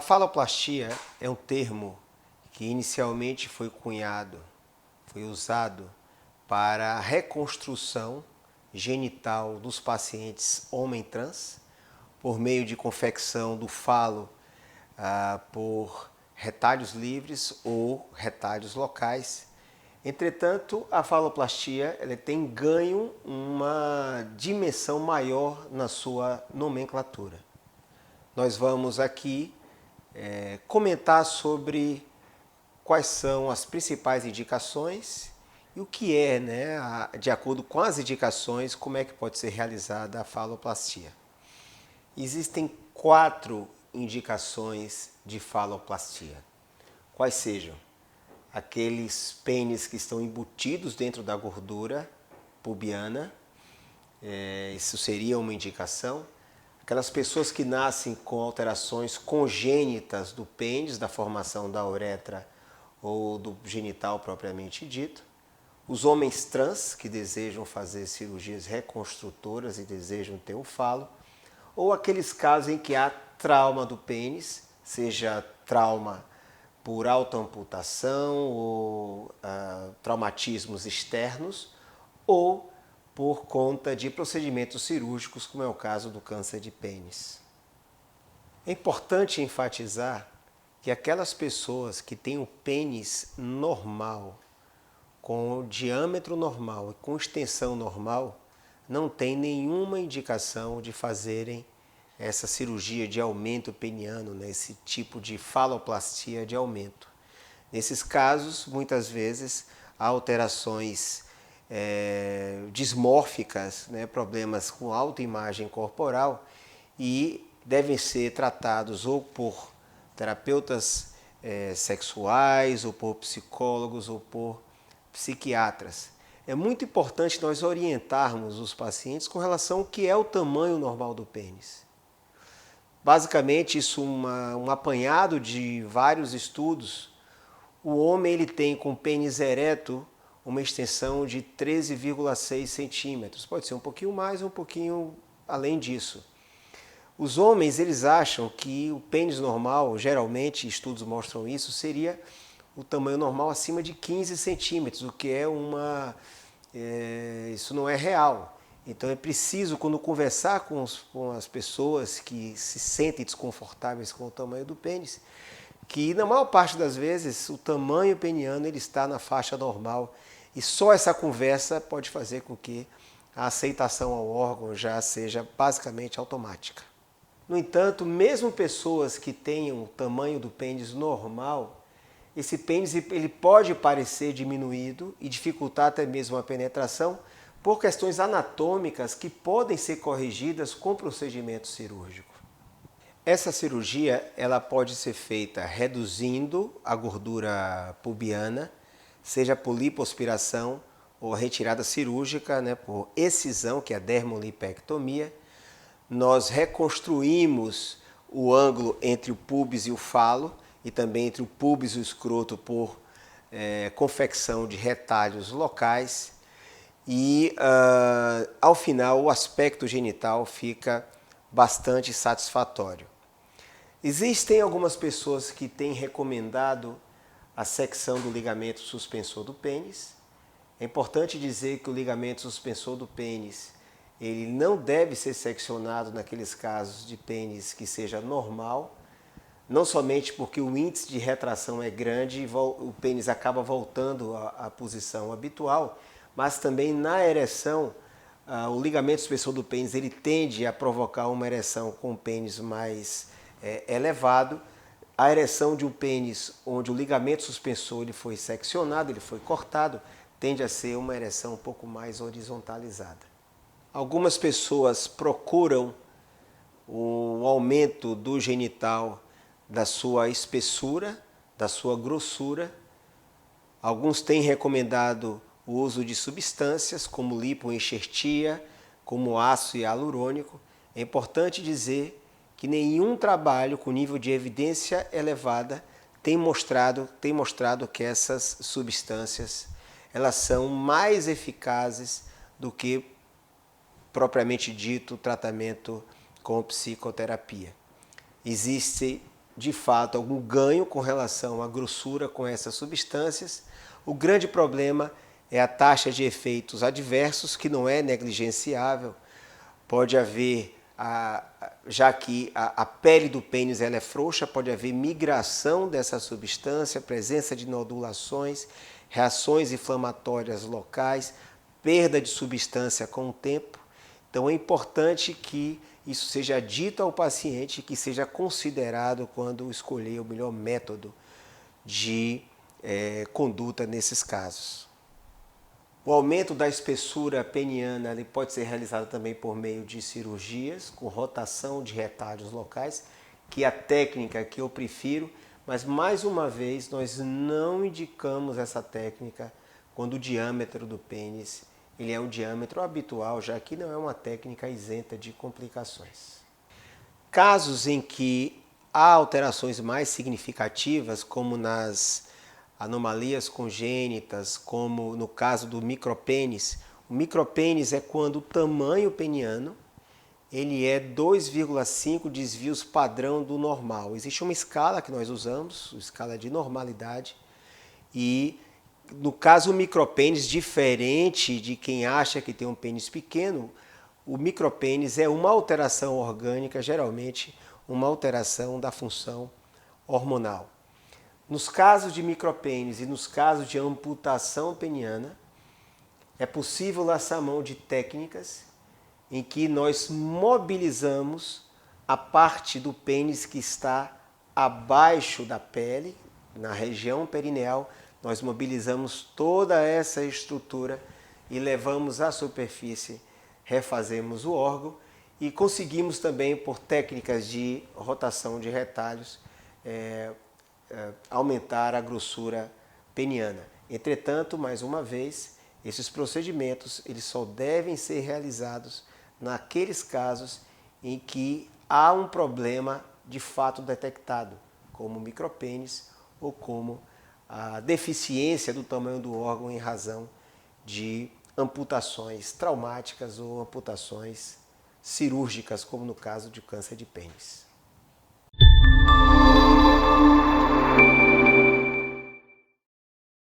faloplastia é um termo que inicialmente foi cunhado, foi usado para a reconstrução genital dos pacientes homem trans, por meio de confecção do falo por retalhos livres ou retalhos locais. Entretanto, a faloplastia ela tem ganho uma dimensão maior na sua nomenclatura. Nós vamos aqui comentar sobre quais são as principais indicações e o que é, de acordo com as indicações, como é que pode ser realizada a faloplastia. Existem 4 indicações de faloplastia. Quais sejam? Aqueles pênis que estão embutidos dentro da gordura pubiana, isso seria uma indicação. Aquelas pessoas que nascem com alterações congênitas do pênis, da formação da uretra ou do genital propriamente dito. Os homens trans que desejam fazer cirurgias reconstrutoras e desejam ter o falo. Ou aqueles casos em que há trauma do pênis, seja trauma por autoamputação ou traumatismos externos, ou por conta de procedimentos cirúrgicos, como é o caso do câncer de pênis. É importante enfatizar que aquelas pessoas que têm o pênis normal, com diâmetro normal e com extensão normal, não têm nenhuma indicação de fazerem essa cirurgia de aumento peniano, esse tipo de faloplastia de aumento. Nesses casos, muitas vezes, há alterações dismórficas, problemas com autoimagem corporal, e devem ser tratados ou por terapeutas sexuais, ou por psicólogos, ou por psiquiatras. É muito importante nós orientarmos os pacientes com relação ao que é o tamanho normal do pênis. Basicamente, isso um apanhado de vários estudos. O homem ele tem com pênis ereto uma extensão de 13,6 centímetros. Pode ser um pouquinho mais, um pouquinho além disso. Os homens eles acham que o pênis normal, geralmente estudos mostram isso, seria o tamanho normal acima de 15 centímetros, o que isso não é real. Então é preciso, quando conversar com as pessoas que se sentem desconfortáveis com o tamanho do pênis, que na maior parte das vezes o tamanho peniano ele está na faixa normal, e só essa conversa pode fazer com que a aceitação ao órgão já seja basicamente automática. No entanto, mesmo pessoas que tenham o tamanho do pênis normal, esse pênis ele pode parecer diminuído e dificultar até mesmo a penetração por questões anatômicas que podem ser corrigidas com procedimento cirúrgico. Essa cirurgia ela pode ser feita reduzindo a gordura pubiana, seja por lipoaspiração ou retirada cirúrgica, por excisão, que é a dermolipectomia. Nós reconstruímos o ângulo entre o púbis e o falo, e também entre o púbis e o escroto por confecção de retalhos locais. E ao final o aspecto genital fica bastante satisfatório. Existem algumas pessoas que têm recomendado a secção do ligamento suspensor do pênis. É importante dizer que o ligamento suspensor do pênis ele não deve ser seccionado naqueles casos de pênis que seja normal, não somente porque o índice de retração é grande e o pênis acaba voltando à posição habitual, mas também na ereção, o ligamento suspensor do pênis ele tende a provocar uma ereção com o pênis mais elevado. A ereção de um pênis onde o ligamento suspensor ele foi seccionado, ele foi cortado, tende a ser uma ereção um pouco mais horizontalizada. Algumas pessoas procuram o aumento do genital, da sua espessura, da sua grossura. Alguns têm recomendado o uso de substâncias como lipoenxertia, como ácido hialurônico. É importante dizer que nenhum trabalho com nível de evidência elevada tem mostrado que essas substâncias elas são mais eficazes do que propriamente dito o tratamento com psicoterapia. Existe de fato, algum ganho com relação à grossura com essas substâncias. O grande problema é a taxa de efeitos adversos, que não é negligenciável. Pode haver, já que a pele do pênis ela é frouxa, pode haver migração dessa substância, presença de nodulações, reações inflamatórias locais, perda de substância com o tempo. Então é importante que isso seja dito ao paciente, que seja considerado quando escolher o melhor método de conduta nesses casos. O aumento da espessura peniana ele pode ser realizado também por meio de cirurgias, com rotação de retalhos locais, que é a técnica que eu prefiro, mas mais uma vez nós não indicamos essa técnica quando o diâmetro do pênis ele é um diâmetro habitual, já que não é uma técnica isenta de complicações. Casos em que há alterações mais significativas, como nas anomalias congênitas, como no caso do micropênis. O micropênis é quando o tamanho peniano ele é 2,5 desvios padrão do normal. Existe uma escala que nós usamos, escala de normalidade, e no caso o micropênis, diferente de quem acha que tem um pênis pequeno, o micropênis é uma alteração orgânica, geralmente uma alteração da função hormonal. Nos casos de micropênis e nos casos de amputação peniana, é possível lançar mão de técnicas em que nós mobilizamos a parte do pênis que está abaixo da pele, na região perineal, nós mobilizamos toda essa estrutura e levamos à superfície, refazemos o órgão e conseguimos também, por técnicas de rotação de retalhos, aumentar a grossura peniana. Entretanto, mais uma vez, esses procedimentos eles só devem ser realizados naqueles casos em que há um problema de fato detectado, como micropênis ou como a deficiência do tamanho do órgão em razão de amputações traumáticas ou amputações cirúrgicas, como no caso de câncer de pênis.